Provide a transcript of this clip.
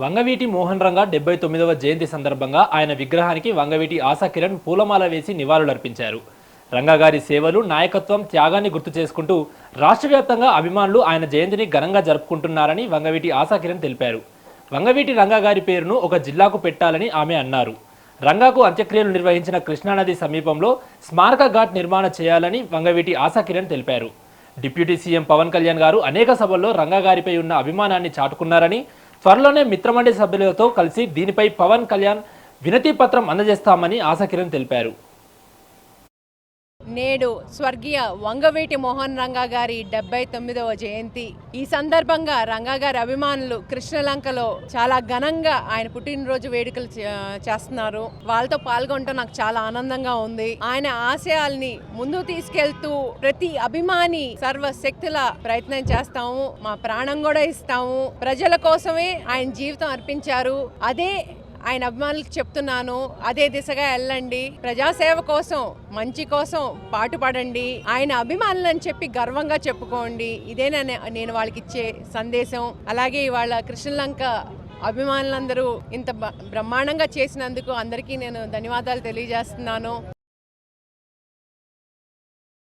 వంగవీటి మోహన్ రంగా 79వ జయంతి సందర్భంగా ఆయన విగ్రహానికి వంగవీటి ఆశాకిరణ్ పూలమాల వేసి నివాళులర్పించారు. రంగాగారి సేవలు, నాయకత్వం, త్యాగాన్ని గుర్తు చేసుకుంటూ రాష్ట్ర వ్యాప్తంగా అభిమానులు ఆయన జయంతిని ఘనంగా జరుపుకుంటున్నారని వంగవీటి ఆశాకిరణ్ తెలిపారు. వంగవీటి రంగాగారి పేరును ఒక జిల్లాకు పెట్టాలని ఆమె అన్నారు. రంగాకు అంత్యక్రియలు నిర్వహించిన కృష్ణానది సమీపంలో స్మారక ఘాట్ నిర్మాణం చేయాలని వంగవీటి ఆశాకిరణ్ తెలిపారు. డిప్యూటీ సీఎం పవన్ కళ్యాణ్ గారు అనేక సభల్లో రంగాగారిపై ఉన్న అభిమానాన్ని చాటుకున్నారని, త్వరలోనే మిత్రమండలి సభ్యులతో కలిసి దీనిపై పవన్ కళ్యాణ్ వినతి పత్రం అందజేస్తామని ఆశాకిరణ్ తెలిపారు. నేడు స్వర్గీయ వంగవీటి మోహన్ రంగా గారి 79వ జయంతి. ఈ సందర్భంగా రంగా గారి అభిమానులు కృష్ణలంకలో చాలా ఘనంగా ఆయన పుట్టినరోజు వేడుకలు చేస్తున్నారు. వాళ్ళతో పాల్గొనడం నాకు చాలా ఆనందంగా ఉంది. ఆయన ఆశయాల్ని ముందుకు తీసుకెళ్తూ ప్రతి అభిమాని సర్వశక్తుల ప్రయత్నం చేస్తాము, మా ప్రాణం కూడా ఇస్తాము. ప్రజల కోసమే ఆయన జీవితం అర్పించారు. అదే ఆయన అభిమానులకు చెప్తున్నాను, అదే దిశగా వెళ్ళండి. ప్రజాసేవ కోసం, మంచి కోసం పాటుపడండి. ఆయన అభిమానులని చెప్పి గర్వంగా చెప్పుకోండి. ఇదే నేను వాళ్ళకి ఇచ్చే సందేశం. అలాగే ఇవాళ కృష్ణలంక అభిమానులందరూ ఇంత బ్రహ్మాండంగా చేసినందుకు అందరికీ నేను ధన్యవాదాలు తెలియజేస్తున్నాను.